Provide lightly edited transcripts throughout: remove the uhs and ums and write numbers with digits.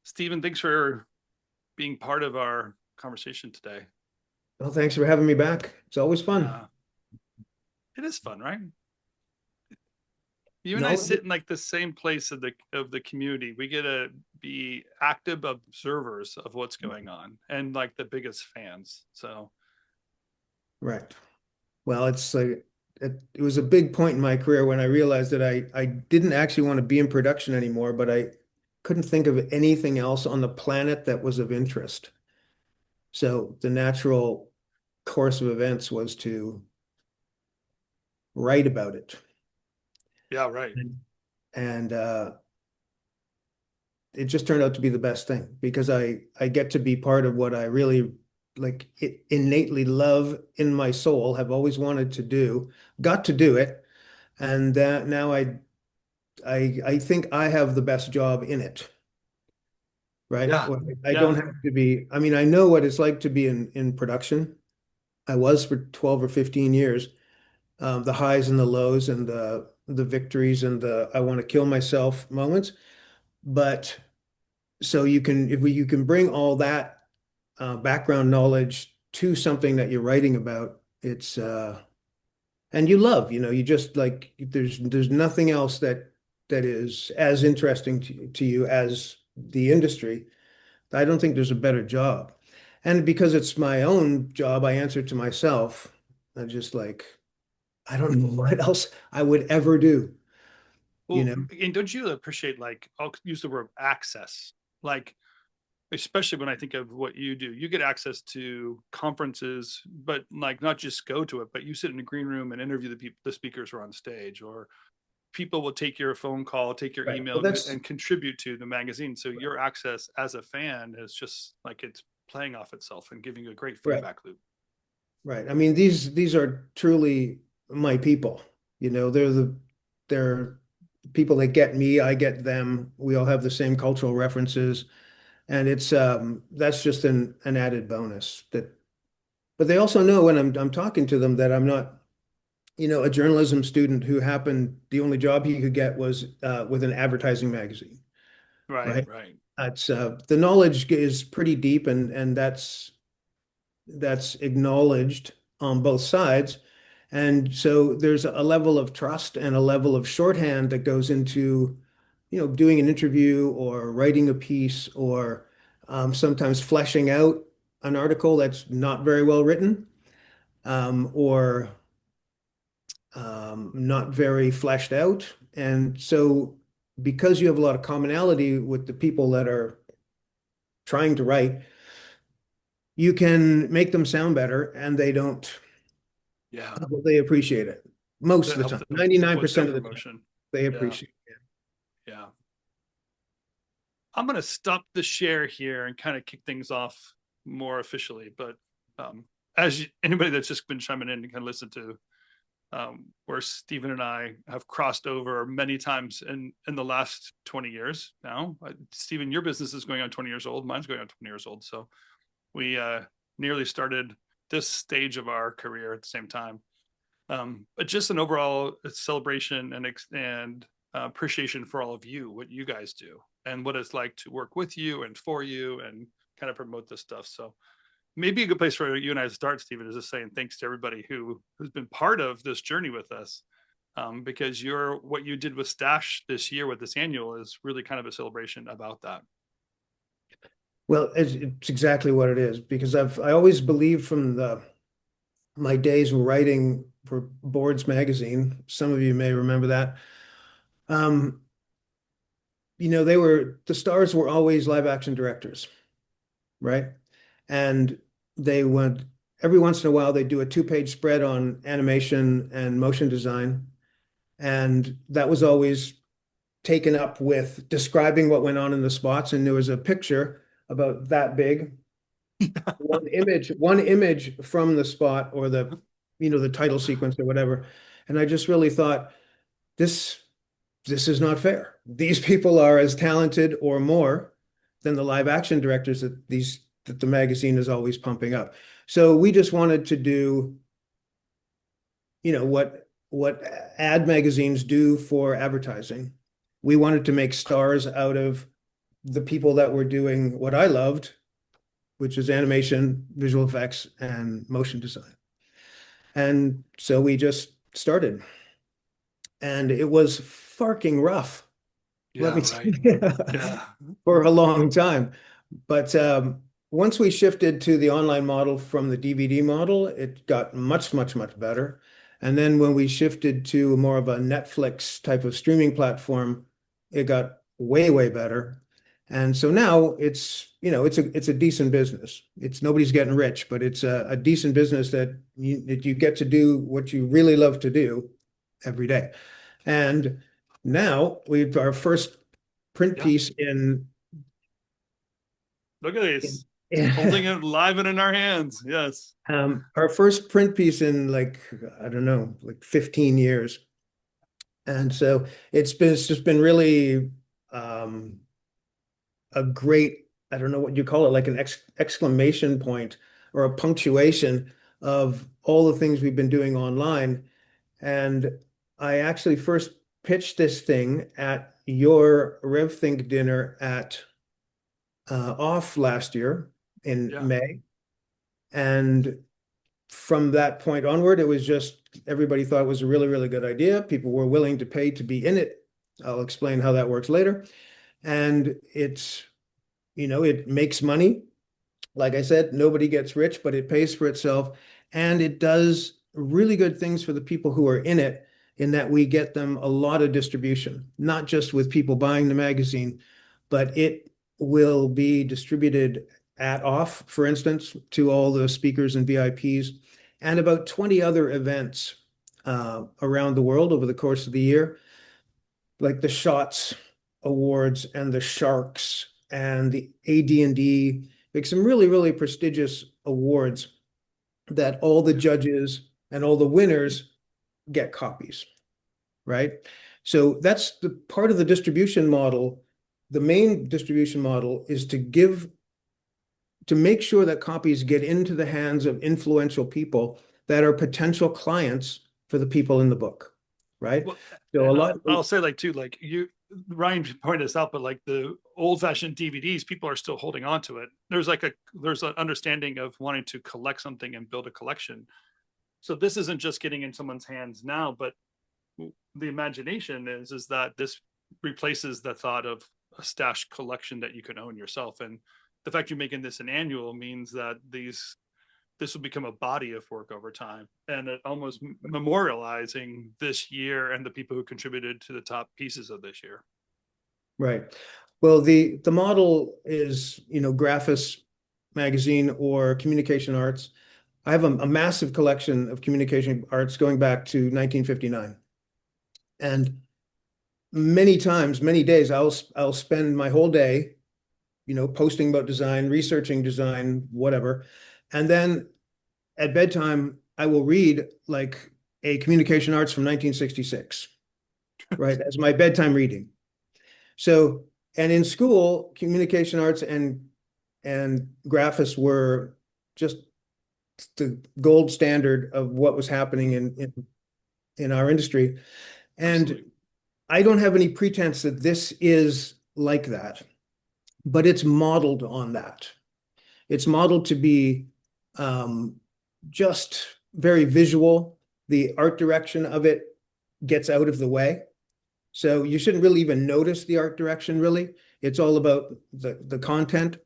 Stephen, thanks for being part of our conversation today. Well, thanks for having me back. It's always fun. Yeah, it is fun, right? You and I No, sit in like the same place of the community. We get to be active observers of what's going on and like the biggest fans. So right. Well, it's like it was a big point in my career when I realized that I didn't actually want to be in production anymore, but I couldn't think of anything else on the planet that was of interest. So the natural course of events was to write about it. yeah, right. And it just turned out to be the best thing because I get to be part of what I really like innately love in my soul, have always wanted to do, got to do it, and that now I think I have the best job in it, right? Yeah, Well, I don't yeah, have to be, I mean, I know what it's like to be in production. I was for 12 or 15 years, the highs and the lows and the victories and the I want to kill myself moments. But so you can you can bring all that background knowledge to something that you're writing about, it's and you love, you just like there's nothing else that is as interesting to you as the industry. I don't think there's a better job. And because it's my own job, I answer to myself. I'm just like, I don't know what else I would ever do, you well, know? and don't you appreciate, like, I'll use the word access, like, especially when I think of what you do, you get access to conferences, but like not just go to it, but you sit in a green room and interview the speakers who are on stage, or people will take your phone call, take your Right. email, Well, that's and contribute to the magazine. So your access as a fan is just like it's playing off itself and giving you a great right. feedback loop. Right. I mean, these are truly my people. They're people that get me, I get them. We all have the same cultural references, and it's that's just an added bonus. But they also know when I'm talking to them that I'm not, a journalism student who happened the only job he could get was with an advertising magazine, Right, right? right. That's the knowledge is pretty deep, and that's acknowledged on both sides. And so there's a level of trust and a level of shorthand that goes into, doing an interview or writing a piece or sometimes fleshing out an article that's not very well written or not very fleshed out. And so because you have a lot of commonality with the people that are trying to write, you can make them sound better and Yeah. they appreciate it most That of the help time. them with their 99% of the time, promotion. they Yeah. appreciate it. Yeah. I'm going to stop the share here and kind of kick things off more officially. But anybody that's just been chiming in and kind of listen to, where Stephen and I have crossed over many times in the last 20 years now. Stephen, your business is going on 20 years old. Mine's going on 20 years old. So we nearly started this stage of our career at the same time. But just an overall celebration and appreciation for all of you, what you guys do, and what it's like to work with you and for you, and kind of promote this stuff. So maybe a good place for you and I to start, Stephen, is just saying thanks to everybody who's been part of this journey with us. Because what you did with Stash this year with this annual is really kind of a celebration about that. Well, it's exactly what it is because I always believed from the my days writing for Boards magazine. Some of you may remember that. Um, the stars were always live action directors, right? And they would every once in a while they'd do a two-page spread on animation and motion design, and that was always taken up with describing what went on in the spots. And there was a picture about that big, one image from the spot or the title sequence or whatever. And I just really thought this this is not fair. These people are as talented or more than the live action directors that the magazine is always pumping up. So we just wanted to do, what ad magazines do for advertising. We wanted to make stars out of the people that were doing what I loved, which is animation, visual effects, and motion design. And so we just started, and it was farking rough, let Yeah, me tell right. you, Yeah. for a long time. But once we shifted to the online model from the DVD model, it got much, much, much better. And then when we shifted to more of a Netflix type of streaming platform, it got way, way better. And so now it's a decent business. It's nobody's getting rich, but it's a decent business that you get to do what you really love to do every day. And now we've our first print Yeah. piece Look at in this. Holding it live and in our hands. Yes. our first print piece in like, I don't know, like 15 years. And so it's just been really um, a great, I don't know what you call it, like an exclamation point or a punctuation of all the things we've been doing online. And I actually first pitched this thing at your RevThink dinner at off last year in Yeah. May. And from that point onward, it was just everybody thought it was a really, really good idea. People were willing to pay to be in it. I'll explain how that works later. And it makes money. Like I said, nobody gets rich, but it pays for itself. And it does really good things for the people who are in it, in that we get them a lot of distribution, not just with people buying the magazine, but it will be distributed at off, for instance, to all the speakers and VIPs, and about 20 other events around the world over the course of the year, like the Shots Awards and the Sharks and the AD&D, like some really, really prestigious awards that all the judges and all the winners get copies, right? So that's the part of the distribution model. The main distribution model is to make sure that copies get into the hands of influential people that are potential clients for the people in the book, right? Well, So a and lot, I'll say like too, like Ryan pointed this out, but like the old fashioned DVDs, people are still holding on to it. There's an understanding of wanting to collect something and build a collection. So this isn't just getting in someone's hands now, but the imagination is that this replaces the thought of a stash collection that you can own yourself. And the fact you're making this an annual means that this will become a body of work over time, and it almost memorializing this year and the people who contributed to the top pieces of this year. right. Well, the model is, Graphis magazine or communication arts. I have a massive collection of communication arts going back to 1959. And many times, many days, I'll spend my whole day, posting about design, researching design, whatever. And then at bedtime, I will read like a communication arts from 1966, right? As my bedtime reading. So, and in school, communication arts and graphics were just the gold standard of what was happening in our industry. And Absolutely. I don't have any pretense that this is like that, but it's modeled on that. It's modeled to be um, just very visual. The art direction of it gets out of the way. So you shouldn't really even notice the art direction, really. It's all about the content.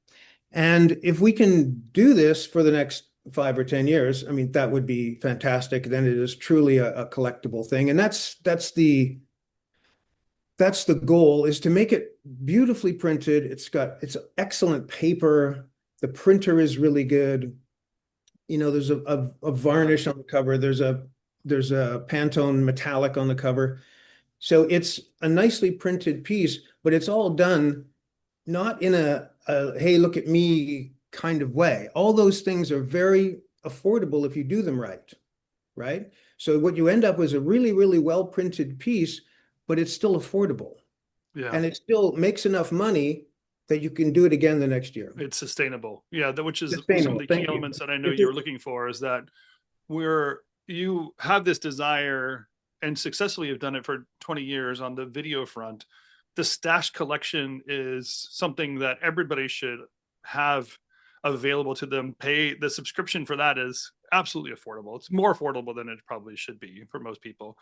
And if we can do this for the next 5 or 10 years, I mean, that would be fantastic. Then it is truly a collectible thing. And that's the goal, is to make it beautifully printed. It's excellent paper. The printer is really good. There's a varnish on the cover. There's a Pantone metallic on the cover. So it's a nicely printed piece, but it's all done not in a hey, look at me kind of way. All those things are very affordable if you do them right, right? So what you end up with is a really, really well printed piece, but it's still affordable. Yeah. And it still makes enough money that you can do it again the next year. It's sustainable. Yeah. Which is some of Sustainable. the key Thank you. elements that I know It's you're looking for, is that you have this desire and successfully have done it for 20 years on the video front, the stash collection is something that everybody should have available to them. Pay the subscription for that is absolutely affordable. It's more affordable than it probably should be for most people.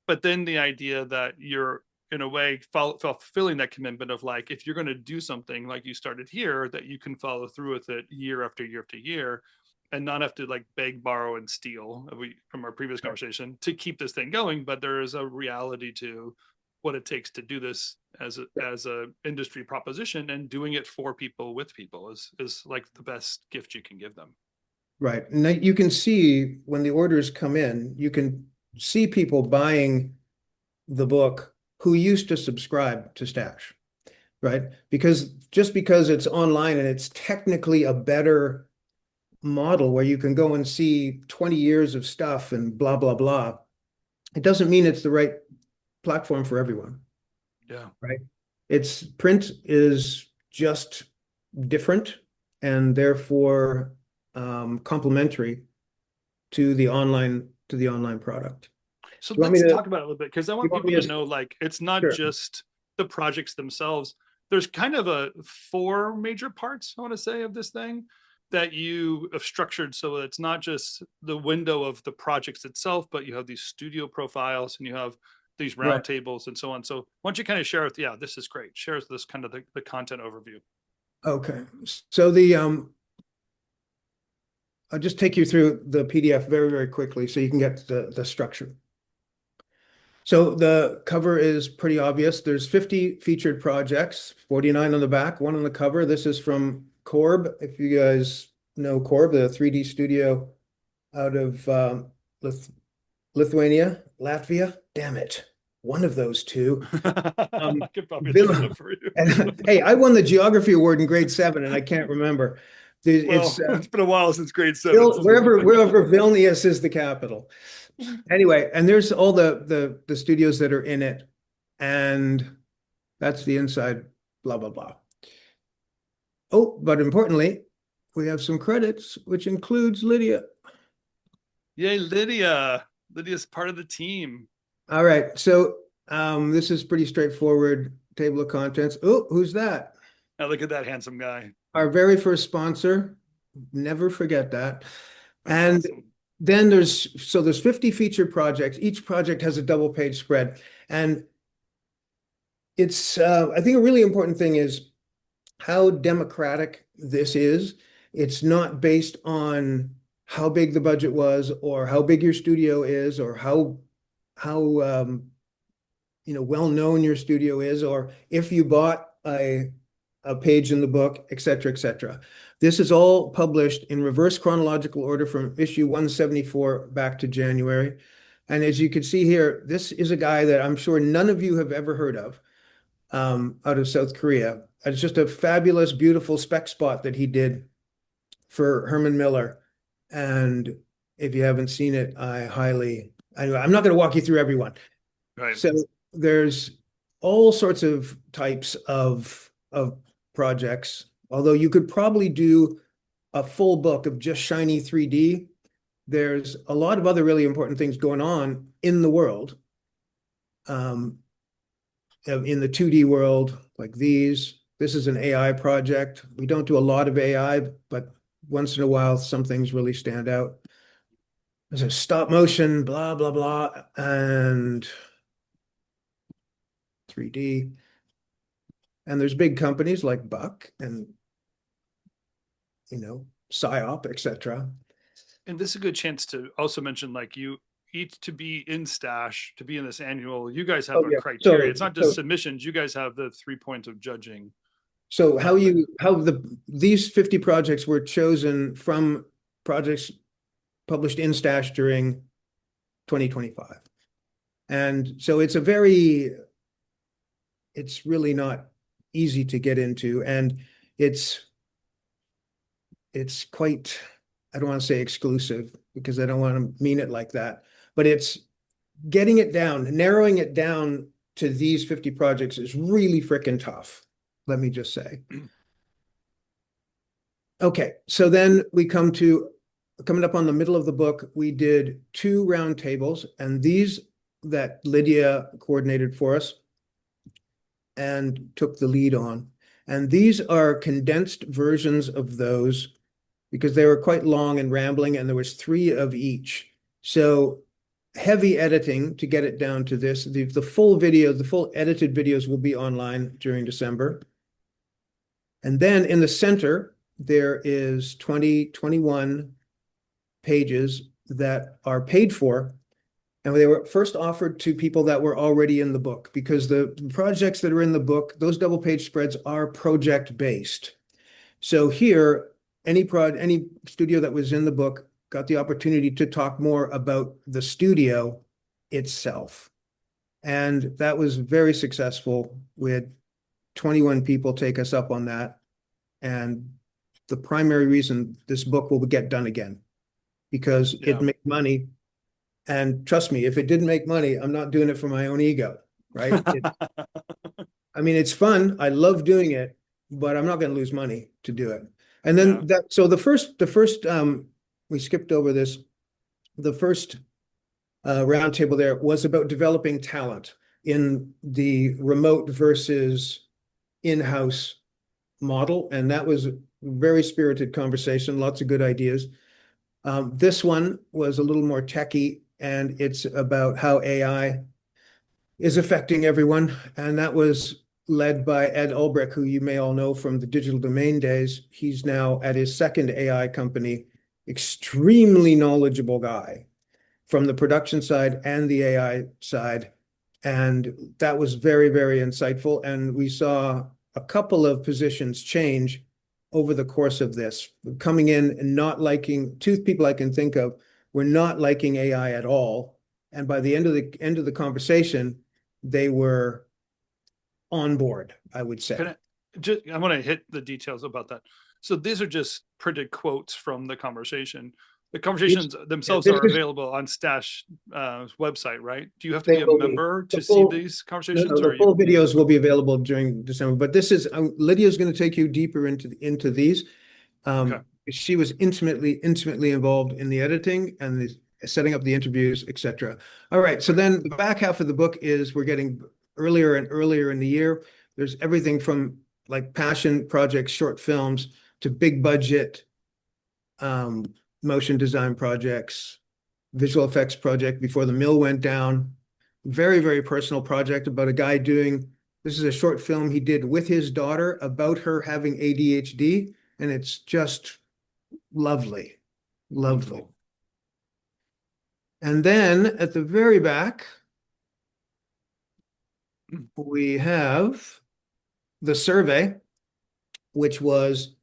But then the idea that you're in a way fulfilling that commitment of like, if you're going to do something like you started here, that you can follow through with it year after year after year, and not have to like beg, borrow, and steal from our previous conversation to keep this thing going. But there is a reality to what it takes to do this as a industry proposition, and doing it for people with people is like the best gift you can give them. Right. And you can see when the orders come in, you can see people buying the book who used to subscribe to Stash, right? Because just because it's online and it's technically a better model where you can go and see 20 years of stuff and blah, blah, blah, it doesn't mean it's the right platform for everyone. Yeah. Right. Its print is just different and therefore complementary to the online product. So Do you want me let's to, talk about it a little bit, because I want you want people me to to, know, like, it's not sure. just the projects themselves. There's kind of a 4 major parts, I want to say, of this thing that you have structured, so it's not just the window of the projects itself, but you have these studio profiles and you have these Right. roundtables and so on. So why don't you kind of share with, yeah, this is great. Share this kind of the content overview. Okay. So I'll just take you through the PDF very, very quickly so you can get the structure. So the cover is pretty obvious. There's 50 featured projects, 49 on the back, 1 on the cover. This is from Korb. If you guys know Korb, the 3D studio out of Lithuania, Latvia. Damn it. One of those two. I could probably look it up for you. Hey, I won the geography award in grade 7 and I can't remember. Well, it's been a while since grade 7. Wherever Vilnius is the capital. Anyway, and there's all the studios that are in it, and that's the inside, blah, blah, blah. Oh, but importantly, we have some credits, which includes Lydia. Yay, Lydia. Lydia's part of the team. All right, so this is pretty straightforward table of contents. Oh, who's that? Now look at that handsome guy. Our very first sponsor. Never forget that. That's and awesome. Then there's 50 featured projects. Each project has a double page spread. And it's, I think a really important thing is how democratic this is. It's not based on how big the budget was or how big your studio is or how well known your studio is, or if you bought a page in the book, et cetera, et cetera. This is all published in reverse chronological order from issue 174 back to January. And as you can see here, this is a guy that I'm sure none of you have ever heard of, out of South Korea. It's just a fabulous, beautiful spec spot that he did for Herman Miller. And if you haven't seen it, anyway, I'm not going to walk you through everyone. Right. So there's all sorts of types of projects, although you could probably do a full book of just shiny 3D. There's a lot of other really important things going on in the world, in the 2D world, like these. This is an AI project. We don't do a lot of AI, but once in a while, some things really stand out. There's a stop motion, blah, blah, blah, and 3D. And there's big companies like Buck and, PSYOP, et cetera. And this is a good chance to also mention, like, you each to be in Stash, to be in this annual, you guys have a criteria. It's not just submissions. You guys have the 3 points of judging. So these 50 projects were chosen from projects published in Stash during 2025. And so it's really not easy to get into, and it's quite, I don't want to say exclusive because I don't want to mean it like that, but it's getting it down, narrowing it down to these 50 projects is really freaking tough. Let me just say. Okay, so then we coming up on the middle of the book, we did 2 round tables, and these that Lydia coordinated for us. and took the lead on. And these are condensed versions of those because they were quite long and rambling, and there was 3 of each. So heavy editing to get it down to this. The full video, the full edited videos will be online during December. And then in the center, there is 21 pages that are paid for. And they were first offered to people that were already in the book, because the projects that are in the book, those double page spreads are project based. So here, any studio that was in the book got the opportunity to talk more about the studio itself. And that was very successful. We had 21 people take us up on that. And the primary reason this book will get done again, because it made money. And trust me, if it didn't make money, I'm not doing it for my own ego, right? I mean, it's fun. I love doing it, but I'm not going to lose money to do it. And then so the first, we skipped over this. The first roundtable there was about developing talent in the remote versus in-house model. And that was a very spirited conversation, lots of good ideas. This one was a little more techy, and it's about how AI is affecting everyone. And that was led by Ed Ulbrich, who you may all know from the digital domain days. He's now at his second AI company, extremely knowledgeable guy from the production side and the AI side. And that was very, very insightful. And we saw a couple of positions change over the course of this, coming in and not liking, 2 people I can think of were not liking AI at all. And by the end of the conversation, they were on board, I would say. I want to hit the details about that. So these are just printed quotes from the conversation. The conversations themselves are available on Stash website, right? Do you have to be a member to see these conversations? No, the full videos will be available during December. But this is Lydia's going to take you deeper into these. She was intimately involved in the editing and the setting up the interviews, etc. All right. So then the back half of the book is we're getting earlier and earlier in the year. There's everything from like passion projects, short films, to big budget motion design projects, visual effects project before the mill went down. Very, very personal project about a guy doing, this is a short film he did with his daughter about her having ADHD. And it's just lovely, lovely. And then at the very back, we have the survey, which was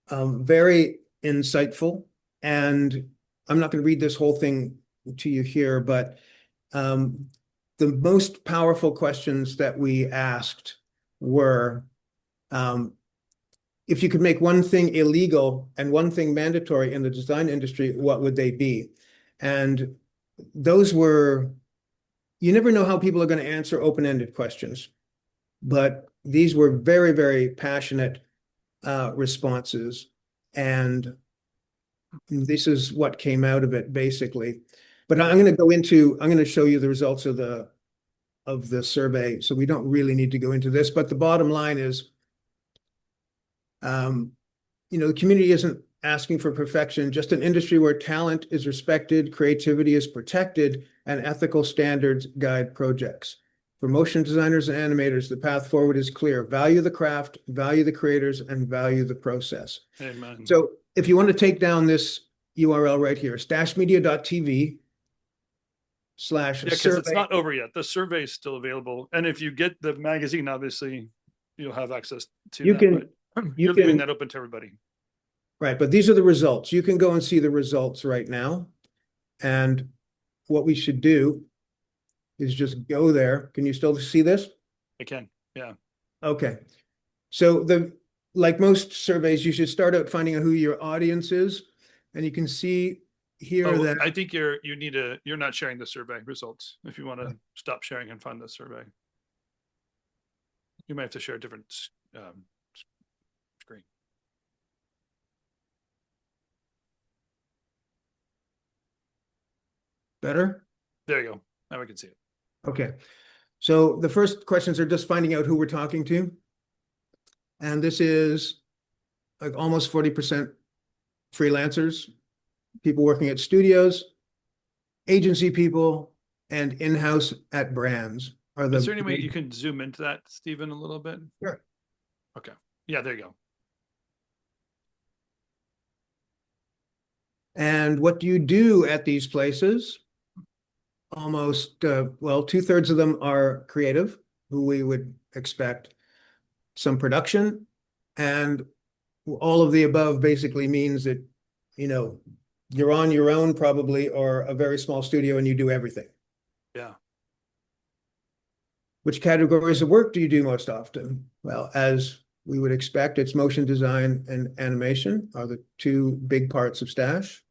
very insightful. And I'm not going to read this whole thing to you here, but the most powerful questions that we asked were, if you could make one thing illegal and one thing mandatory in the design industry, what would they be? And those were, you never know how people are going to answer open-ended questions, but these were very, very passionate responses. And this is what came out of it, basically. But I'm going to show you the results of the survey. So we don't really need to go into this, but the bottom line is, the community isn't asking for perfection, just an industry where talent is respected, creativity is protected, and ethical standards guide projects. For motion designers and animators, the path forward is clear. Value the craft, value the creators, and value the process. Amen. So if you want to take down this URL right here, stashmedia.tv/survey. Yeah, because it's not over yet. The survey is still available. And if you get the magazine, obviously, you'll have access to that. But you're leaving that open to everybody. Right, but these are the results. You can go and see the results right now. And what we should do is just go there. Can you still see this? I can, yeah. Okay. So like most surveys, you should start out finding out who your audience is. And you can see here that I think you're not sharing the survey results. If you want to stop sharing and find the survey, you might have to share a different screen. Better? There you go. Now we can see it. Okay. So the first questions are just finding out who we're talking to. And this is like almost 40% freelancers, people working at studios, agency people, and in-house at brands are Is the. there any way you can zoom into that, Stephen, a little bit? Sure. Okay. Yeah, there you go. And what do you do at these places? Almost, well, 2/3 of them are creative, who we would expect, some production, and all of the above basically means that, you know, you're on your own probably, or a very small studio and you do everything. Yeah. Which categories of work do you do most often? Well, as we would expect, it's motion design and animation are the two big parts of Stash.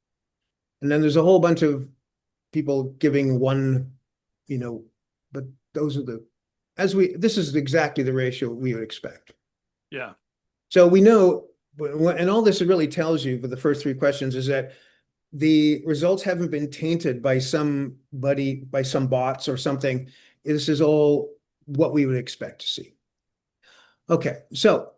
And then there's a whole bunch of people giving one, but those are this is exactly the ratio we would expect. Yeah. So we know, and all this really tells you for the first three questions is that the results haven't been tainted by some bots or something. This is all what we would expect to see. Okay, so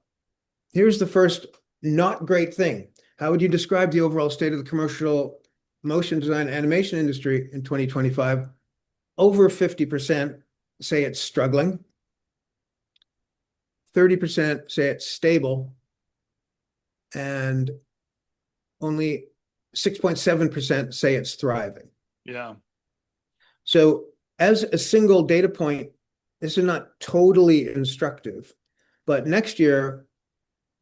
here's the first not great thing. How would you describe the overall state of the commercial motion design animation industry in 2025? Over 50% say it's struggling. 30% say it's stable. And only 6.7% say it's thriving. Yeah. So as a single data point, this is not totally instructive, but next year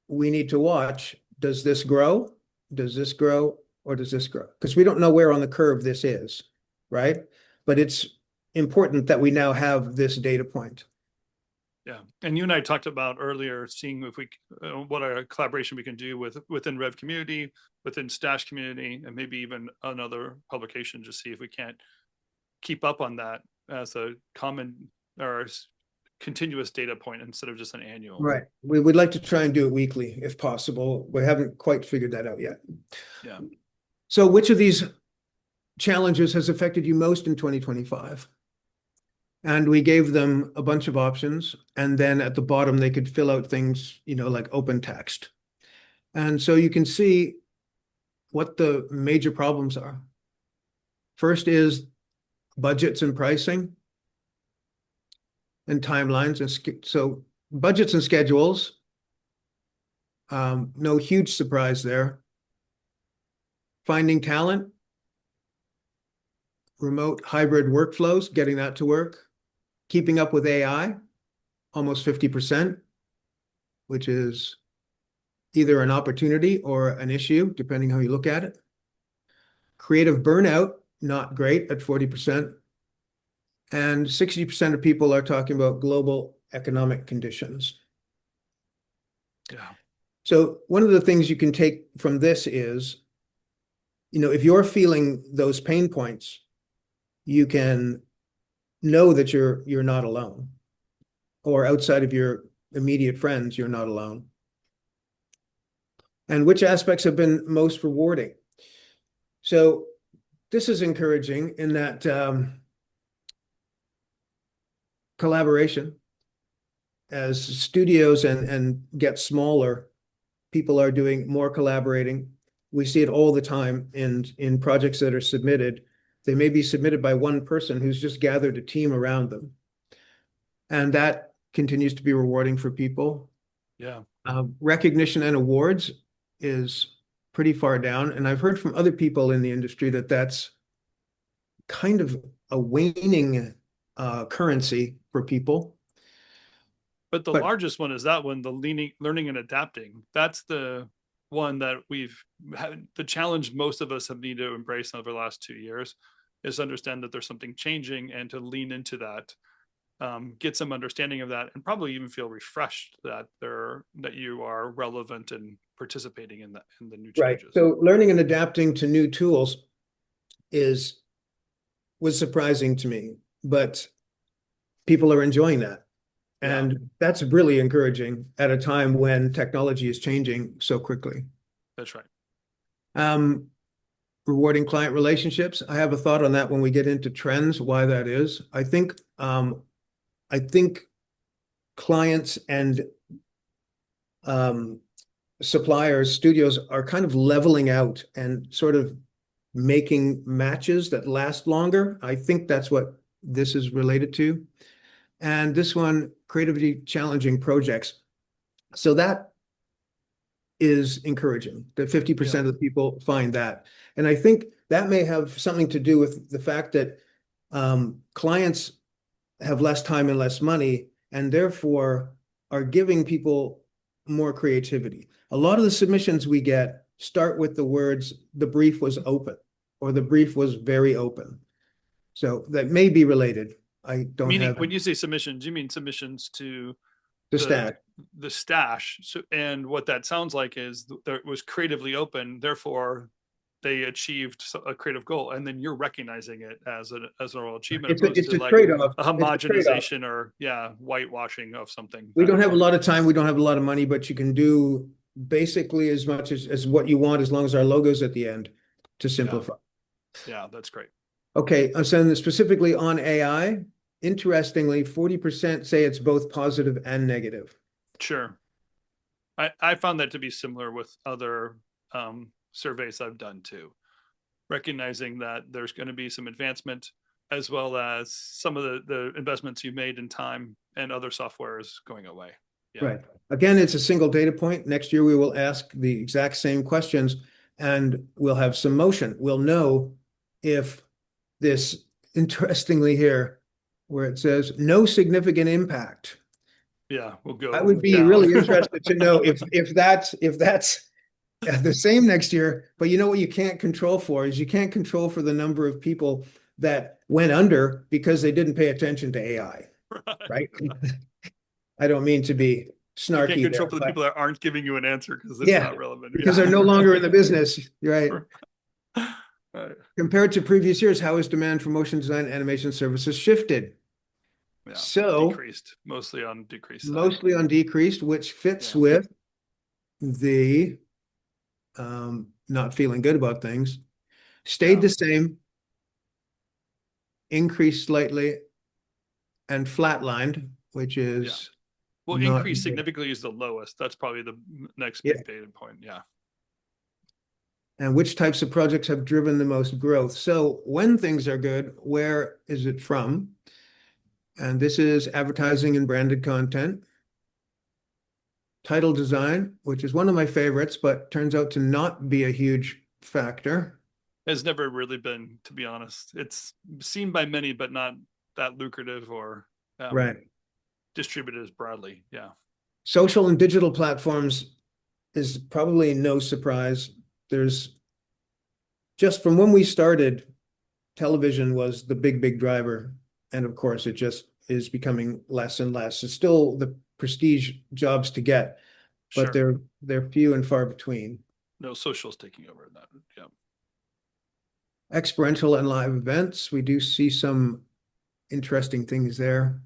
we need to watch, does this grow? Does this grow? Or does this grow? Because we don't know where on the curve this is, right? But it's important that we now have this data point. Yeah. And you and I talked about earlier, seeing if what our collaboration we can do within RevCommunity, within Stash community, and maybe even another publication, just see if we can't keep up on that as a common or continuous data point instead of just an annual. Right. We would like to try and do it weekly if possible. We haven't quite figured that out yet. Yeah. So which of these challenges has affected you most in 2025? And we gave them a bunch of options. And then at the bottom, they could fill out things, like open text. And so you can see what the major problems are. First is budgets and pricing and timelines. And so budgets and schedules, no huge surprise there. Finding talent, remote hybrid workflows, getting that to work. Keeping up with AI, almost 50%, which is either an opportunity or an issue, depending how you look at it. Creative burnout, not great at 40%. And 60% of people are talking about global economic conditions. Yeah. So one of the things you can take from this is, if you're feeling those pain points, you can know that you're not alone, or outside of your immediate friends, you're not alone. And which aspects have been most rewarding? So this is encouraging in that collaboration, as studios and get smaller, people are doing more collaborating. We see it all the time in projects that are submitted. They may be submitted by one person who's just gathered a team around them. And that continues to be rewarding for people. Yeah. Recognition and awards is pretty far down. And I've heard from other people in the industry that that's kind of a waning currency for people. But the largest one is that one, the learning and adapting. That's the one that we've had the challenge most of us have needed to embrace over the last 2 years, is understand that there's something changing and to lean into that, get some understanding of that, and probably even feel refreshed that you are relevant and participating in the new changes. Right. So learning and adapting to new tools was surprising to me, but people are enjoying that. And that's really encouraging at a time when technology is changing so quickly. That's right. Rewarding client relationships. I have a thought on that when we get into trends, why that is. I think I think clients and suppliers, studios are kind of leveling out and sort of making matches that last longer. I think that's what this is related to. And this one, creatively challenging projects. So that is encouraging that 50% of the people find that. And I think that may have something to do with the fact that clients have less time and less money, and therefore are giving people more creativity. A lot of the submissions we get start with the words, the brief was open, or the brief was very open. So that may be related. I don't Meaning, have when you say submissions, you mean submissions to the the stat. the stash. So, and what that sounds like is that it was creatively open, therefore they achieved a creative goal, and then you're recognizing it as an overall achievement, opposed It's to a like trade-off. a It's a trade-off. homogenization or whitewashing of something. We don't have a lot of time, we don't have a lot of money, but you can do basically as much as what you want, as long as our logo's at the end to simplify. Yeah, that's great. Okay, so specifically on AI, interestingly, 40% say it's both positive and negative. Sure. I found that to be similar with other surveys I've done too, recognizing that there's going to be some advancement, as well as some of the investments you made in time and other software is going away. Yeah. Right. Again, it's a single data point. Next year, we will ask the exact same questions and we'll have some motion. We'll know if this, interestingly here, where it says no significant impact. Yeah, we'll go. I would be down. really interested to know if that's the same next year. But you know what you can't control for is you can't control for the number of people that went under because they didn't pay attention to AI, right? I don't mean to be snarky. You can't control there, for the people that aren't giving you an answer because it's yeah, not relevant. because they're no longer in the business, right? Right. Compared to previous years, how has demand for motion design animation services shifted? Yeah, So decreased, mostly on decreased side. mostly on decreased, which fits with the not feeling good about things. Stayed the same, increased slightly, and flatlined, which is well, not increased good. significantly is the lowest. That's probably the next big data point. Yeah. And which types of projects have driven the most growth? So when things are good, where is it from? And this is advertising and branded content. Title design, which is one of my favorites, but turns out to not be a huge factor. Has never really been, to be honest. It's seen by many, but not that lucrative or right. distributed as broadly. Yeah. Social and digital platforms is probably no surprise. There's just from when we started, television was the big driver. And of course, it just is becoming less and less. It's still the prestige jobs to get, but they're few and far between. No, social's taking over that. Yeah. Experiential and live events, we do see some interesting things there.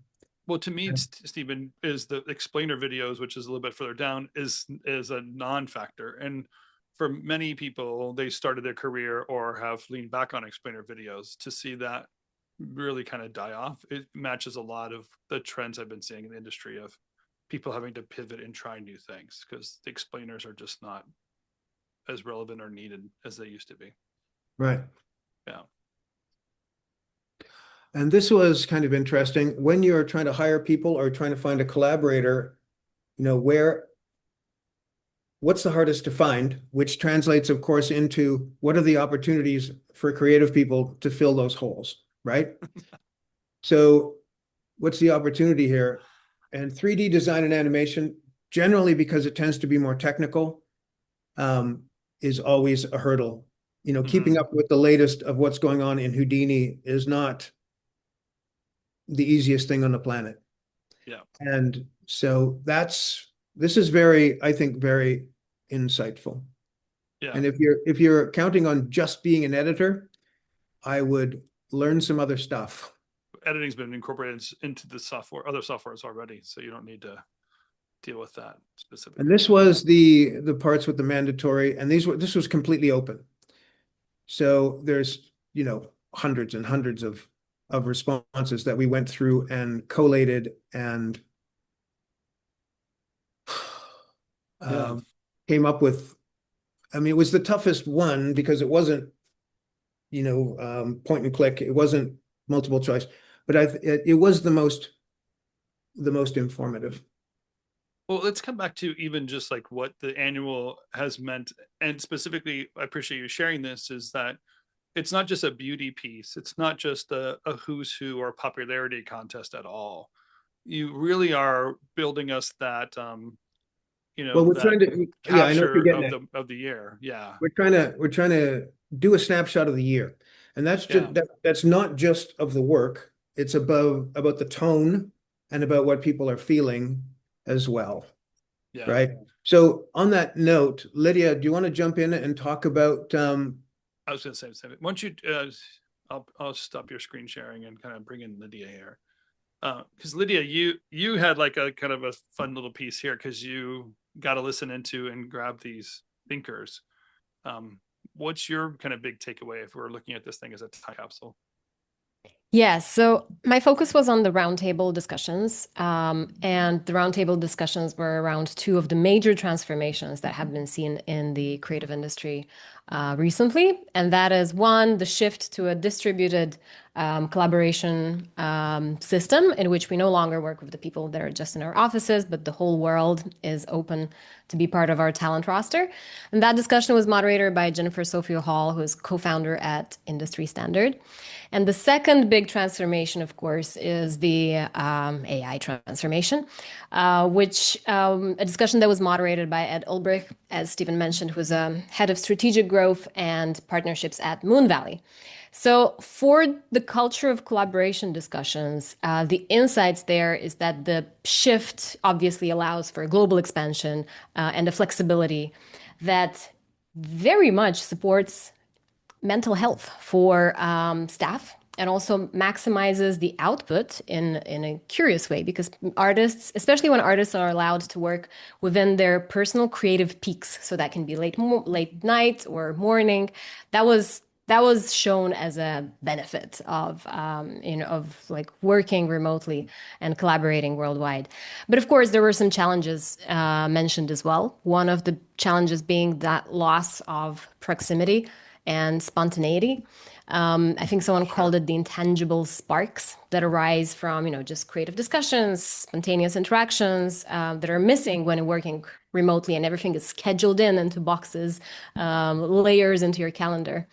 Well, to me, Stephen, is the explainer videos, which is a little bit further down, is a non-factor. And for many people, they started their career or have leaned back on explainer videos. To see that really kind of die off, it matches a lot of the trends I've been seeing in the industry of people having to pivot and try new things because the explainers are just not as relevant or needed as they used to be. Right. Yeah. And this was kind of interesting. When you're trying to hire people or trying to find a collaborator, you know, what's the hardest to find, which translates, of course, into what are the opportunities for creative people to fill those holes, right? So what's the opportunity here? And 3D design and animation, generally because it tends to be more technical, is always a hurdle. You know, keeping up with the latest of what's going on in Houdini is not the easiest thing on the planet. Yeah. And so this is very, I think, very insightful. Yeah. And if you're counting on just being an editor, I would learn some other stuff. Editing's been incorporated into the software, other softwares already, so you don't need to deal with that specifically. And this was the parts with the mandatory, and this was completely open. So there's, you know, hundreds and hundreds of of responses that we went through and collated and Yeah. um, came up with. I mean, it was the toughest one because it wasn't, point and click. It wasn't multiple choice, but it was the most informative. Well, let's come back to even just like what the annual has meant. And specifically, I appreciate you sharing this, is that it's not just a beauty piece. It's not just a who's who or popularity contest at all. You really are building us that, Well, we're that trying to, yeah, I know what you're capture getting of at. the year. Yeah. We're trying to do a snapshot of the year. And Yeah. that's not just of the work. It's about the tone and about what people are feeling as well, Yeah. right? So on that note, Lydia, do you want to jump in and talk about I was going to say, once you, I'll stop your screen sharing and kind of bring in Lydia here. Because Lydia, you had like a kind of a fun little piece here because you got to listen into and grab these thinkers. Um, what's your kind of big takeaway if we're looking at this thing as a time capsule? Yeah, so my focus was on the roundtable discussions, and the roundtable discussions were around two of the major transformations that have been seen in the creative industry recently, and that is one, the shift to a distributed collaboration system in which we no longer work with the people that are just in our offices, but the whole world is open to be part of our talent roster. And that discussion was moderated by Jennifer Sophia Hall, who is co-founder at Industry Standard. And the second big transformation, of course, is the AI transformation, which a discussion that was moderated by Ed Ulbrich, as Stephen mentioned, who's a head of strategic growth and partnerships at Moon Valley. So, for the culture of collaboration discussions, the insights there is that the shift obviously allows for global expansion and a flexibility that very much supports mental health for staff and also maximizes the output in a curious way because artists, especially when artists are allowed to work within their personal creative peaks, so that can be late night or morning, that was shown as a benefit of of like working remotely and collaborating worldwide. But of course, there were some challenges mentioned as well. One of the challenges being that loss of proximity and spontaneity. I think someone called it the intangible sparks that arise from, just creative discussions, spontaneous interactions that are missing when working remotely and everything is scheduled into boxes, layers into your calendar.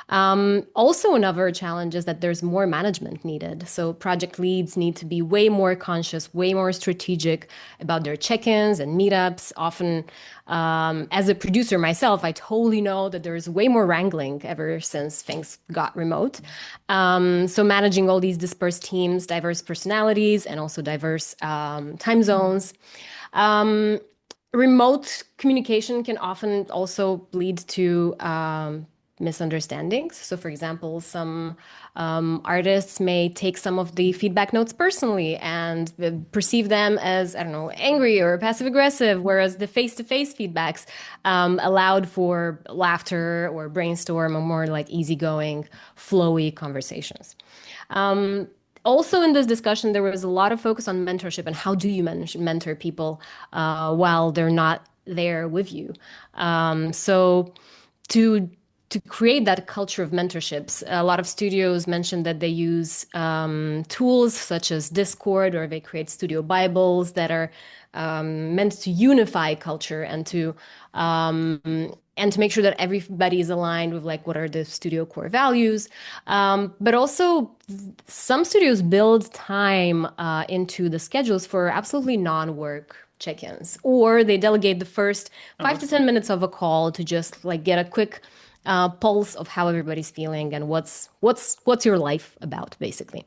Also, another challenge is that there's more management needed. So project leads need to be way more conscious, way more strategic about their check-ins and meetups. Often, as a producer myself, I totally know that there's way more wrangling ever since things got remote. So managing all these dispersed teams, diverse personalities, and also diverse time zones. Remote communication can often also lead to misunderstandings. So, for example, some artists may take some of the feedback notes personally and perceive them as, I don't know, angry or passive aggressive, whereas the face-to-face feedbacks allowed for laughter or brainstorm or more like easygoing, flowy conversations. Also, in this discussion, there was a lot of focus on mentorship and how do you mentor people while they're not there with you. So, to create that culture of mentorships, a lot of studios mentioned that they use tools such as Discord, or they create studio Bibles that are meant to unify culture and to make sure that everybody is aligned with like what are the studio core values. But also, some studios build time into the schedules for absolutely non-work check-ins, or they delegate the first Oh, 5 to 10 minutes of a call to just like get a quick pulse of how everybody's feeling and what's your life about, basically.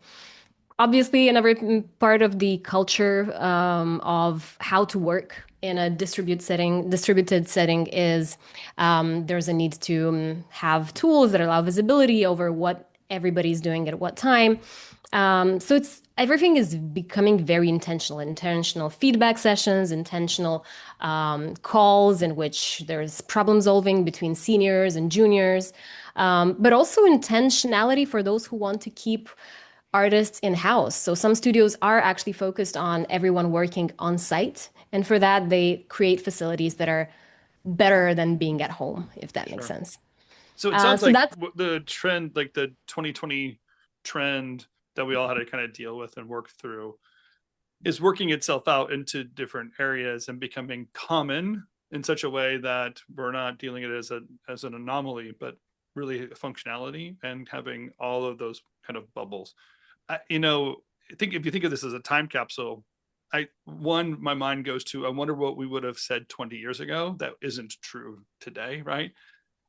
Obviously, another part of the culture of how to work in a distributed setting is there's a need to have tools that allow visibility over what everybody's doing at what time. So it's everything is becoming very intentional feedback sessions, intentional calls in which there's problem solving between seniors and juniors, but also intentionality for those who want to keep artists in-house. So some studios are actually focused on everyone working on site. And for that, they create facilities that are better than being at home, if that makes Sure. sense. So it sounds So like that's the trend, like the 2020 trend that we all had to kind of deal with and work through, is working itself out into different areas and becoming common in such a way that we're not dealing it as an anomaly, but really a functionality and having all of those kind of bubbles. I think if you think of this as a time capsule, my mind goes to, I wonder what we would have said 20 years ago that isn't true today, right?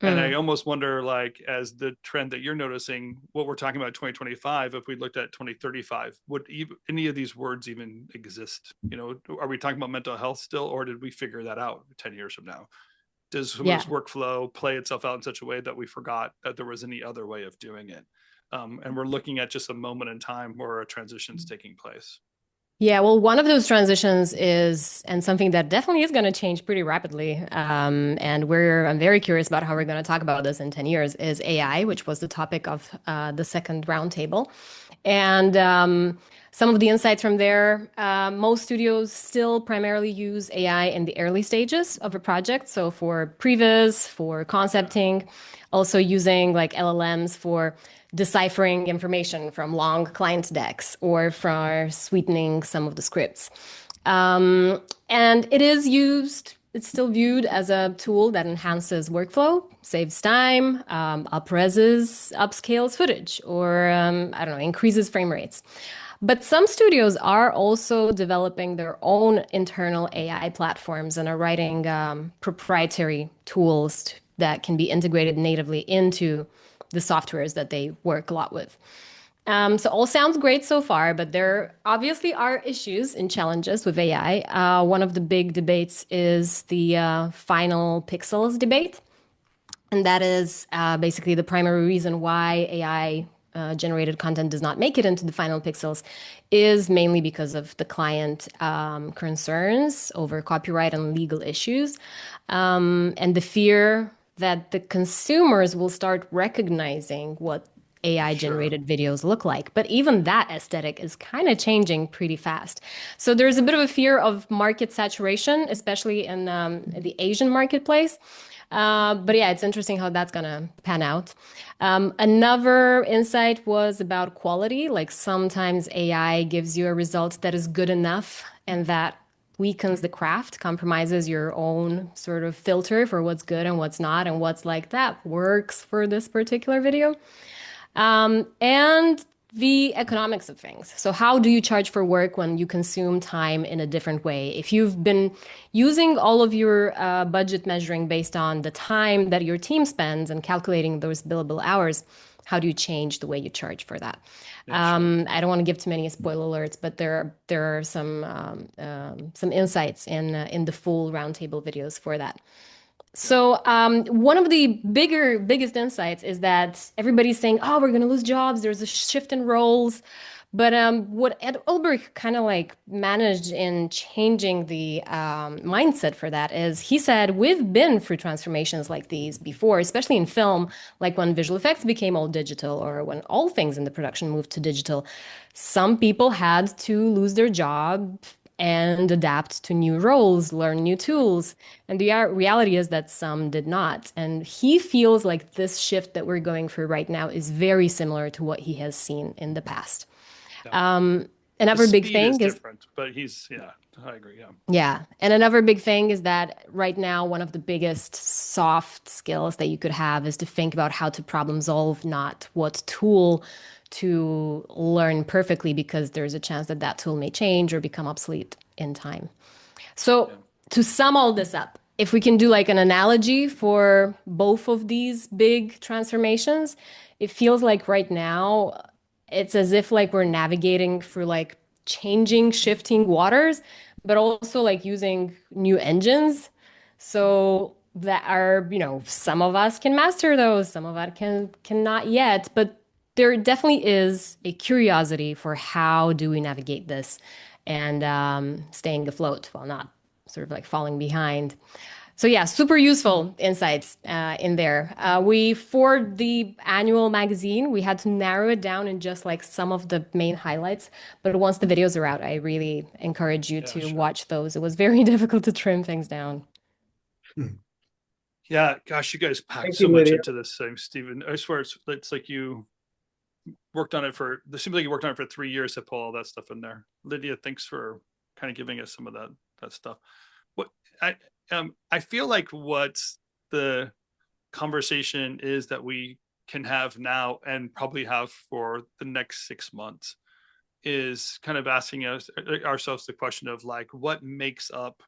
And I mm, almost wonder, like, as the trend that you're noticing, what we're talking about 2025, if we looked at 2035, would any of these words even exist? Are we talking about mental health still, or did we figure that out 10 years from now? Does some of yeah. this workflow play itself out in such a way that we forgot that there was any other way of doing it? And we're looking at just a moment in time where a transition is taking place. Yeah, well, one of those transitions is, and something that definitely is going to change pretty rapidly, I'm very curious about how we're going to talk about this in 10 years, is AI, which was the topic of the second roundtable. And some of the insights from there, most studios still primarily use AI in the early stages of a project. So for previs, for Yeah, concepting, also using like LLMs for deciphering information from long client decks or for sweetening some of the scripts. And it is used, it's still viewed as a tool that enhances workflow, saves time, upscales footage, or I don't know, increases frame rates. But some studios are also developing their own internal AI platforms and are writing proprietary tools that can be integrated natively into the softwares that they work a lot with. So all sounds great so far, but there obviously are issues and challenges with AI. One of the big debates is the final pixels debate. And that is basically the primary reason why AI generated content does not make it into the final pixels is mainly because of the client concerns over copyright and legal issues, and the fear that the consumers will start recognizing what AI sure. generated videos look like. But even that aesthetic is kind of changing pretty fast. So there's a bit of a fear of market saturation, especially in the Asian marketplace. But yeah, it's interesting how that's going to pan out. Another insight was about quality. Like sometimes AI gives you a result that is good enough and that weakens the craft, compromises your own sort of filter for what's good and what's not, and what's like that works for this particular video. And the economics of things. So, how do you charge for work when you consume time in a different way? If you've been using all of your budget measuring based on the time that your team spends and calculating those billable hours, how do you change the way you charge for that? Yeah, sure. I don't want to give too many spoiler alerts, but there are some insights in the full roundtable videos for that. Yeah. So one of the biggest insights is that everybody's saying, "Oh, we're going to lose jobs. There's a shift in roles." But what Ed Ulbrich kind of like managed in changing the mindset for that is he said, we've been through transformations like these before, especially in film, like when visual effects became all digital or when all things in the production moved to digital. Some people had to lose their job and adapt to new roles, learn new tools. And the reality is that some did not. And he feels like this shift that we're going through right now is very similar to what he has seen in the past. Yeah. Um, The Another big speed is thing is, different, but yeah, I agree. Yeah. yeah. And another big thing is that right now, one of the biggest soft skills that you could have is to think about how to problem solve, not what tool to learn perfectly, because there's a chance that that tool may change or become obsolete in time. So, Yeah. to sum all this up, if we can do like an analogy for both of these big transformations, it feels like right now it's as if like we're navigating through like changing, shifting waters, but also like using new engines. So that are, some of us can master those, some of us cannot yet, but there definitely is a curiosity for how do we navigate this and staying afloat while not sort of like falling behind. So yeah, super useful insights in there. For the annual magazine, we had to narrow it down in just like some of the main highlights. But once the videos are out, I really encourage you Yeah, to sure. watch those. It was very difficult to trim things down. Yeah, gosh, you guys packed Thank so you, much Lydia. into this thing, Stephen. I swear it's like you worked on it for, it seems like you worked on it for 3 years to pull all that stuff in there. Lydia, thanks for kind of giving us some of that stuff. What I feel like what the conversation is that we can have now and probably have for the next 6 months is kind of asking ourselves the question of like what makes up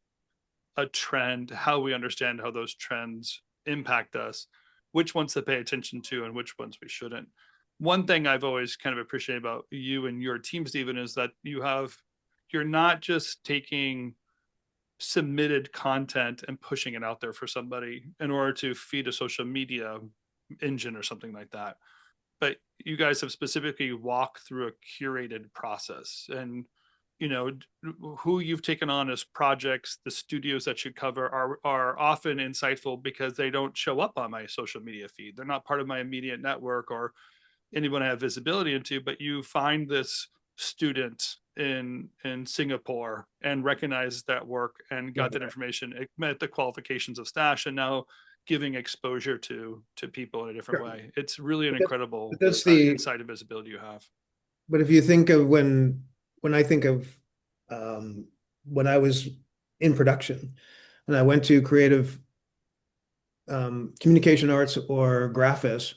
a trend, how we understand how those trends impact us, which ones to pay attention to and which ones we shouldn't. One thing I've always kind of appreciated about you and your team, Stephen, is that you're not just taking submitted content and pushing it out there for somebody in order to feed a social media engine or something like that. But you guys have specifically walked through a curated process, and you know who you've taken on as projects, the studios that you cover are often insightful because they don't show up on my social media feed. They're not part of my immediate network or anyone I have visibility into, but you find this student in Singapore and recognize that work and got that information. It met the qualifications of Stash, and now giving exposure to people in a different Sure. way. It's really an But incredible that's the insight and visibility you have. but if you think of when I think of um, when I was in production and I went to creative communication arts or graphics,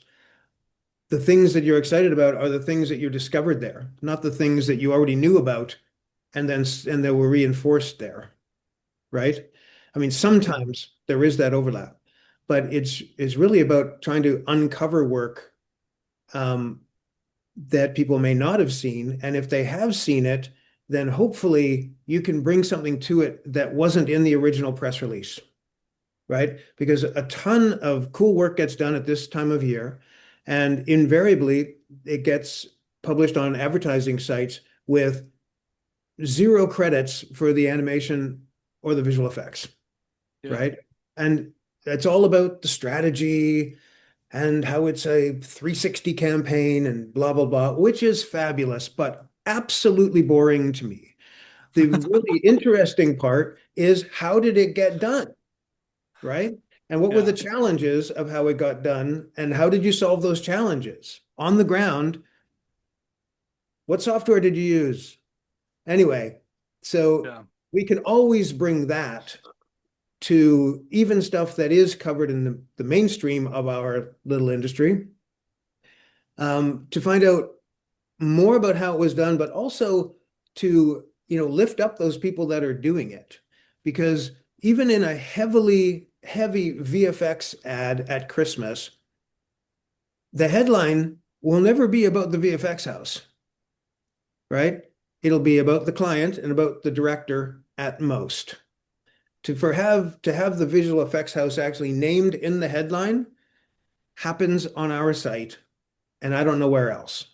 the things that you're excited about are the things that you discovered there, not the things that you already knew about and they were reinforced there, right? I mean, sometimes there is that overlap, but it's really about trying to uncover work um, that people may not have seen. And if they have seen it, then hopefully you can bring something to it that wasn't in the original press release, right? Because a ton of cool work gets done at this time of year, and invariably it gets published on advertising sites with zero credits for the animation or the visual effects, Yeah, right? And it's all about the strategy and how it's a 360 campaign and blah, blah, blah, which is fabulous, but absolutely boring to me. The really interesting part is how did it get done, right? And what were the yeah, challenges of how it got done? And how did you solve those challenges? On the ground, what software did you use? Anyway, so yeah, we can always bring that to even stuff that is covered in the mainstream of our little industry to find out more about how it was done, but also to, lift up those people that are doing it. Because even in a heavy VFX ad at Christmas, the headline will never be about the VFX house, right? It'll be about the client and about the director at most. To have the visual effects house actually named in the headline happens on our site, and I don't know where else,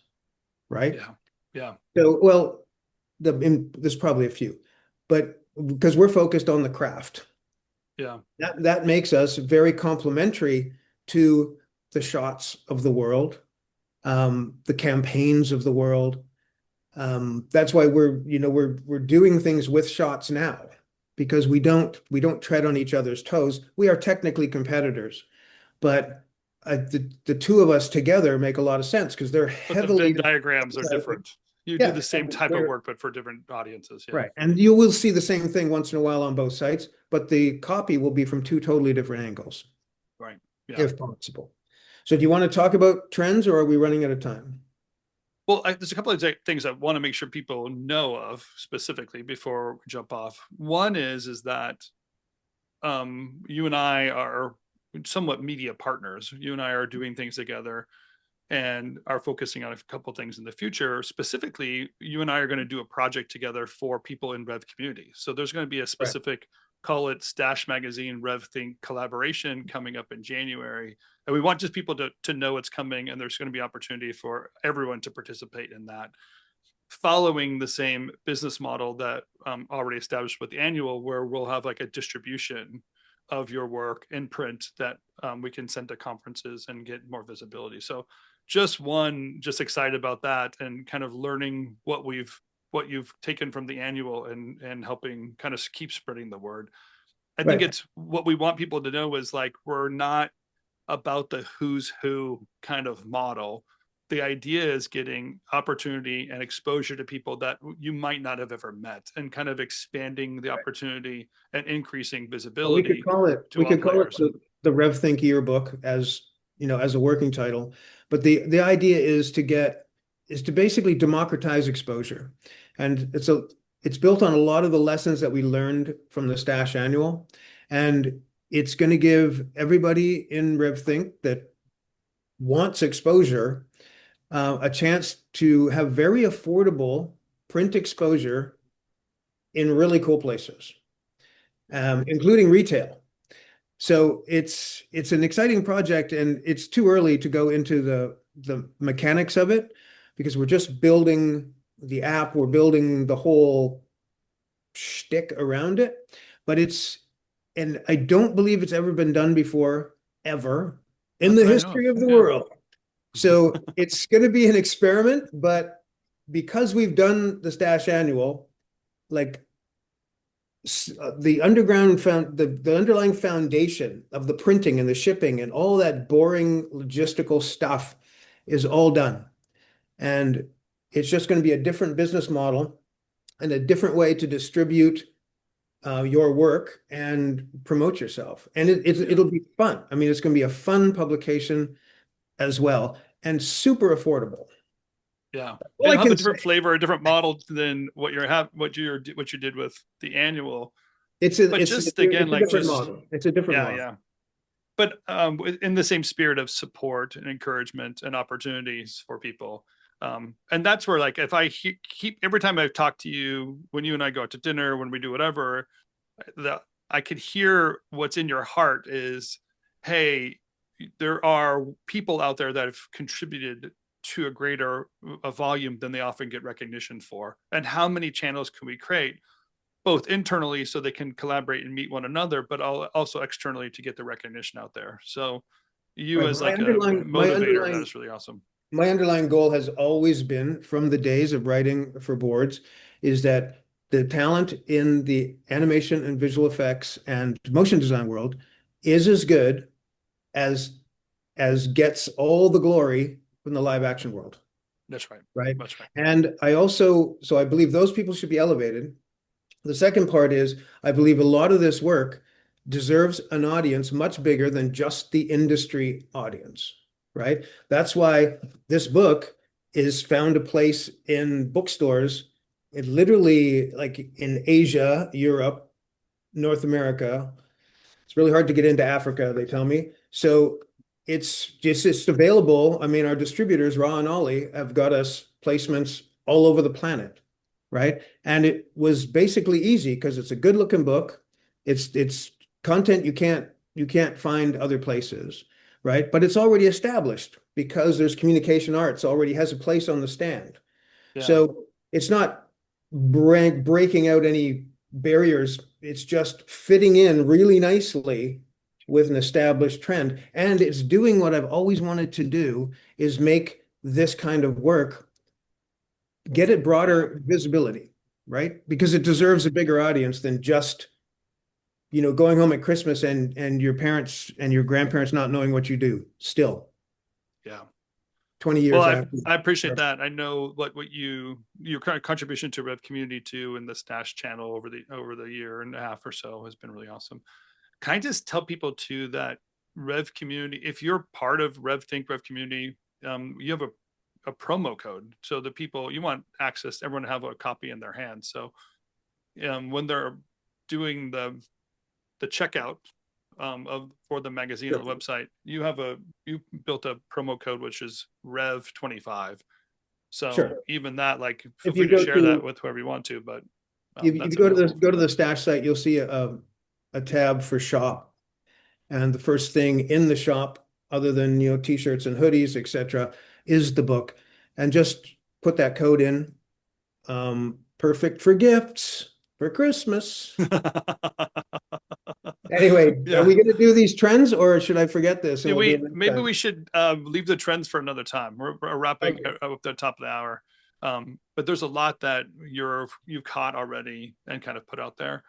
right? yeah, yeah, So, well, there's probably a few, but because we're focused on the craft, yeah, that makes us very complementary to the shots of the world, the campaigns of the world. That's why we're doing things with shots now because we don't tread on each other's toes. We are technically competitors, but the two of us together make a lot of sense because they're but the heavily Venn diagrams are different. You do yeah, the same and type of we're work but for different audiences. Yeah, right. And you will see the same thing once in a while on both sites, but the copy will be from two totally different angles, right, yeah. if possible. So do you want to talk about trends or are we running out of time? Well, there's a couple of things I want to make sure people know of specifically before we jump off. One is that you and I are somewhat media partners. You and I are doing things together and are focusing on a couple things in the future. Specifically, you and I are going to do a project together for people in RevCommunity. So there's going to be a Right. specific, call it Stash Magazine RevThink collaboration coming up in January. And we want just people to know it's coming, and there's going to be opportunity for everyone to participate in that, following the same business model that already established with the annual, where we'll have like a distribution of your work in print that we can send to conferences and get more visibility. So just excited about that and kind of learning what you've taken from the annual and helping kind of keep spreading the word. I think it's what we want people to know is like, we're not about the who's who kind of model. The idea is getting opportunity and exposure to people that you might not have ever met, and kind of expanding the opportunity and increasing visibility. We could call it the RevThink yearbook, as you know, as a working title. But the idea is to basically democratize exposure. And it's built on a lot of the lessons that we learned from the Stash Annual. And it's going to give everybody in RevThink that wants exposure a chance to have very affordable print exposure in really cool places, including retail. So it's an exciting project, and it's too early to go into the mechanics of it, because we're just building the app, we're building the whole shtick around it. But and I don't believe it's ever been done before, ever, in the history of the world. So it's going to be an experiment, but because we've done the Stash Annual, like the underlying foundation of the printing and the shipping and all that boring logistical stuff is all done. And it's just going to be a different business model and a different way to distribute your work and promote yourself. And it'll be fun. I mean, it's going to be a fun publication as well, and super affordable. Yeah, it'll have a different flavor, a different model than what you did with the annual. It's a different model. It's a different model. Yeah. But in the same spirit of support and encouragement and opportunities for people. And that's where, like, if I keep every time I've talked to you, when you and I go out to dinner, when we do whatever, that I could hear what's in your heart is, hey, there are people out there that have contributed to a greater volume than they often get recognition for. And how many channels can we create, both internally so they can collaborate and meet one another, but also externally to get the recognition out there. So you as like a motivator, that is really awesome. My underlying goal has always been, from the days of writing for boards, is that the talent in the animation and visual effects and motion design world is as good as gets all the glory from the live action world. That's right. Right. That's right. And I believe those people should be elevated. The second part is, I believe a lot of this work deserves an audience much bigger than just the industry audience, right? That's why this book is found a place in bookstores. It literally, like in Asia, Europe, North America. It's really hard to get into Africa, they tell me. So it's available. I mean, our distributors, Raw and Ollie, have got us placements all over the planet, right? And it was basically easy because it's a good looking book. It's content you can't find other places, right? But it's already established because there's communication arts already has a place on the stand. Yeah. So it's not breaking out any barriers. It's just fitting in really nicely with an established trend. And it's doing what I've always wanted to do, is make this kind of work, get it broader visibility, right? Because it deserves a bigger audience than just, going home at Christmas and your parents and your grandparents not knowing what you do still. Yeah. 20 years after. I appreciate that. I know what your contribution to RevCommunity too, in the Stash channel over the year and a half or so has been really awesome. Can I just tell people too that RevCommunity, if you're part of RevThink RevCommunity, you have a promo code. So the people you want access, everyone to have a copy in their hands. So when they're doing the checkout for the magazine or the website, you built a promo code which is Rev25. So even that, like, if you can share that with whoever you want to, but if you go to the Stash site, you'll see a tab for shop, and the first thing in the shop, other than t-shirts and hoodies, etc., is the book. And just put that code in. Perfect for gifts for Christmas. Anyway, are Yeah. we going to do these trends or should I forget this? And Yeah, we'll do it next maybe time? we should leave the trends for another time. We're wrapping Okay. up the top of the hour. But there's a lot that you've caught already and kind of put out there.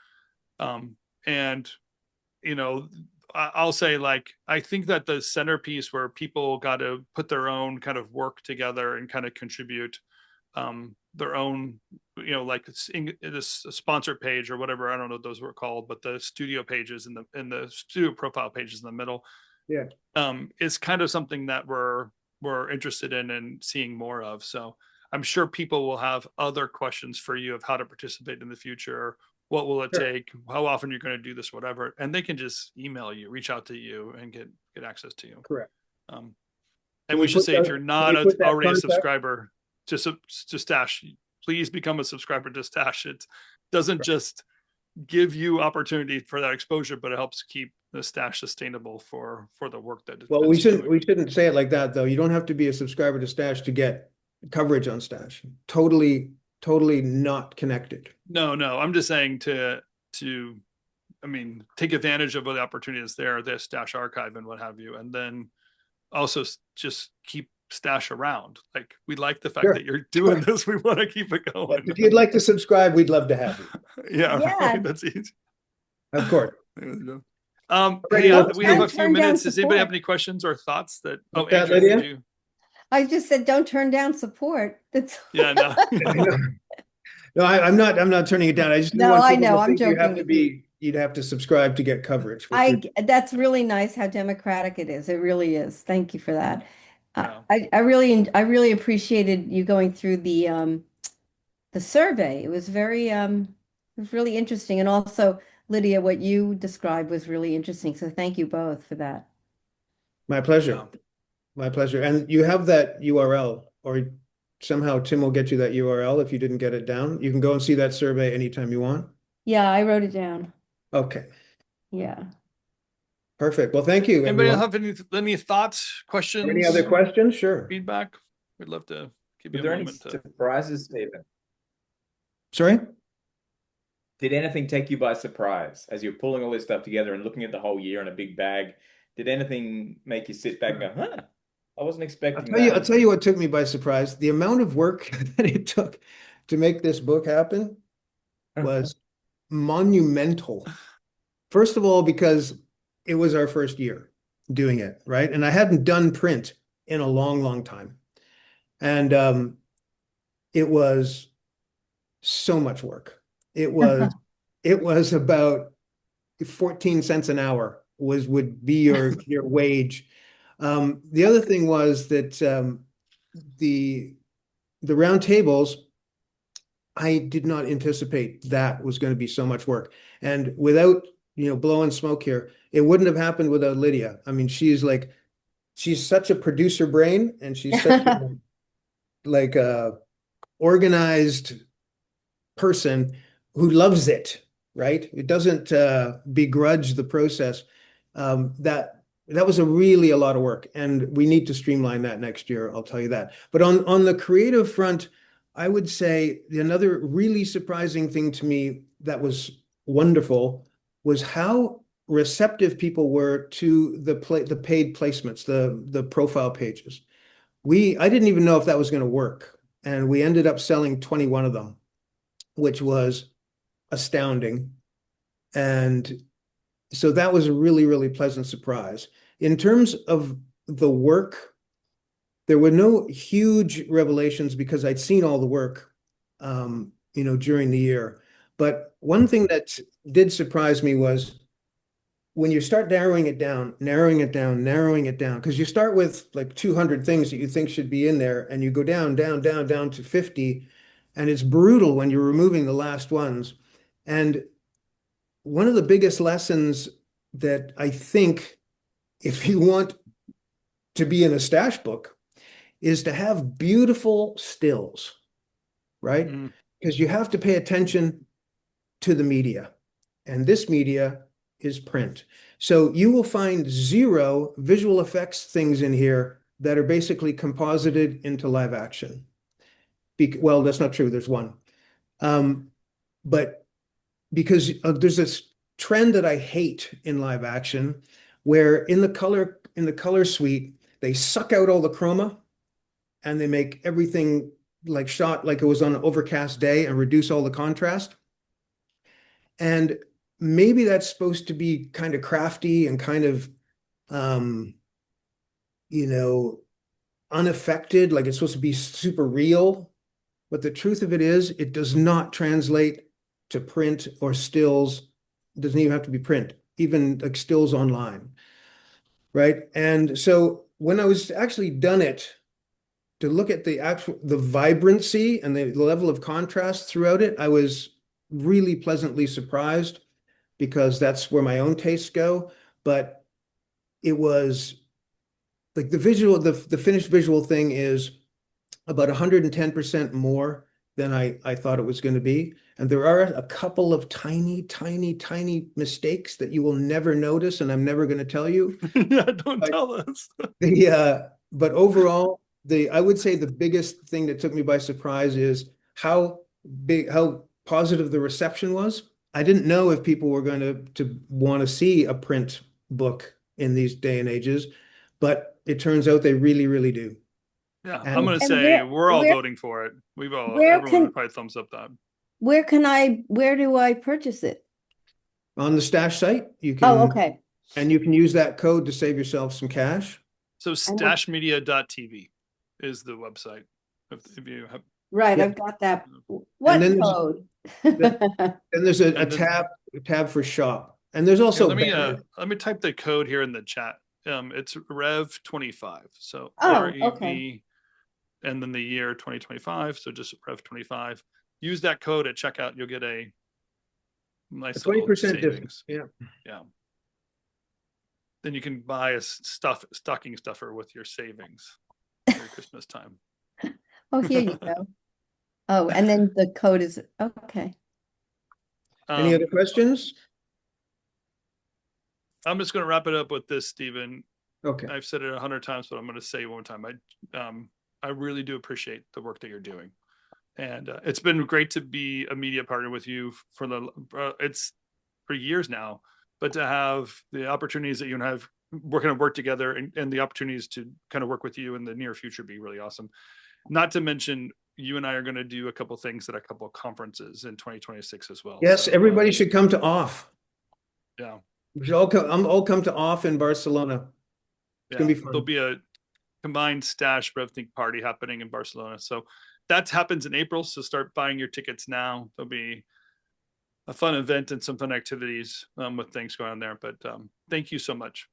And you know, I'll say, like, I think that the centerpiece where people got to put their own kind of work together and kind of contribute their own, you know, like this sponsor page or whatever, I don't know what those were called, but the studio pages and the studio profile pages in the middle, Yeah. is kind of something that we're interested in and seeing more of. So I'm sure people will have other questions for you of how to participate in the future. What will it Sure. take? How often you're going to do this, whatever. And they can just email you, reach out to you, and get access to you. Correct. And Can we we should put say, if that- you're can not we put that already a contact? subscriber to Stash, please become a subscriber to Stash. It doesn't just give you opportunity for that exposure, but it helps keep the Stash sustainable for the work that Well, it's doing. we shouldn't say it like that though. You don't have to be a subscriber to Stash to get coverage on Stash. Totally not connected. No, I'm just saying to I mean, take advantage of the opportunities there, the Stash archive and what have you, and then also just keep Stash around. Like, we like the fact Sure. that you're doing this. We want to keep it going. If you'd like to subscribe, we'd love to have you. Yeah, Yeah. right. That's easy. Of course. Hey, well, we have a don't few turn down minutes. Does anybody have support. any questions or thoughts that? Oh, What's that, Andrew, Lydia? did you? I just said, don't turn down support. That's Yeah, no. No, I'm not turning it down. I just didn't No, want I people to know, I'm think you have joking to with you. be, you'd have to subscribe to get coverage. which that's really nice how democratic it is. It really is. Thank you for that. Yeah. I really appreciated you going through the survey. It was it was really interesting. And also, Lydia, what you described was really interesting. So thank you both for that. My pleasure. My pleasure. And you have that URL, or somehow Tim will get you that URL if you didn't get it down. You can go and see that survey anytime you want. Yeah, I wrote it down. Okay, Yeah. perfect. Well, thank you, Anybody everyone. have any thoughts, questions, Any other questions? Sure. feedback? We'd love to give Were you there a any moment to. surprises, Stephen? Sorry? Did anything take you by surprise as you're pulling all this stuff together and looking at the whole year in a big bag? Did anything make you sit back and go, huh? I wasn't expecting I'll that. tell you what took me by surprise. The amount of work that it took to make this book happen was monumental. First of all, because it was our first year doing it, right? And I hadn't done print in a long time. And it was so much work. It was about 14 cents an hour would be your wage. The other thing was that the round tables, I did not anticipate that was going to be so much work. And without, blowing smoke here, it wouldn't have happened without Lydia. I mean, she's such a producer brain, and she's such a organized person who loves it, right? It doesn't begrudge the process. That was really a lot of work, and we need to streamline that next year, I'll tell you that. But on the creative front, I would say another really surprising thing to me that was wonderful was how receptive people were to the paid placements, the profile pages. I didn't even know if that was going to work, and we ended up selling 21 of them, which was astounding. And so that was a really pleasant surprise. In terms of the work, there were no huge revelations because I'd seen all the work, during the year. But one thing that did surprise me was when you start narrowing it down, because you start with like 200 things that you think should be in there, and you go down to 50, and it's brutal when you're removing the last ones. And one of the biggest lessons that I think, if you want to be in a stash book, is to have beautiful stills, right? Because you have to pay attention to the media, and this media is print. So you will find 0 visual effects things in here that are basically composited into live action. Well, that's not true. There's one. But because there's this trend that I hate in live action, where in the color suite, they suck out all the chroma and they make everything like shot like it was on an overcast day and reduce all the contrast. And maybe that's supposed to be kind of crafty and kind of, you know, unaffected, like it's supposed to be super real. But the truth of it is, it does not translate to print or stills. It doesn't even have to be print, even like stills online, right? And so when I was actually done it, to look at the vibrancy and the level of contrast throughout it, I was really pleasantly surprised because that's where my own tastes go. But it was like the finished visual thing is about 110% more than I thought it was going to be. And there are a couple of tiny, tiny, tiny mistakes that you will never notice, and I'm never going to tell you. Yeah, don't tell us. But overall, I would say the biggest thing that took me by surprise is how positive the reception was. I didn't know if people were going to want to see a print book in these day and ages, but it turns out they really, really do. Yeah, And- I'm going to And say we're all where- voting for it. where Everyone can- would probably thumbs up that. Where do I purchase it? On the Stash site, you Oh, can, okay. and you can use that code to save yourself some cash. So stashmedia.tv is the website. If you have, Right, Yeah. I've got that. What then there's- code? And there's a And then- tab for shop. And there's here, also let me type the code here in the chat. It's Rev25. So Oh, REV, okay. and then the year 2025. So just Rev25. Use that code at checkout. You'll get a nice a 20% little difference. savings. Yeah. Yeah. Then you can buy a stocking stuffer with your savings for Christmas time. Oh, here you go. Oh, and then the code is, okay. Any other questions? I'm just going to wrap it up with this, Stephen. Okay. I've said it 100 times, but I'm going to say it one more time. I really do appreciate the work that you're doing, and it's been great to be a media partner with you for for years now. But to have the opportunities that you and I have work together, and the opportunities to kind of work with you in the near future be really awesome. Not to mention, you and I are going to do a couple things at a couple of conferences in 2026 as well. Yes, So, everybody should come to OFF. Yeah. We should all come to OFF in Barcelona. It's gonna be fun. There'll be a combined Stash RevThink party happening in Barcelona. So that happens in April. So start buying your tickets now. There'll be a fun event and some fun activities with things going on there. But thank you so much.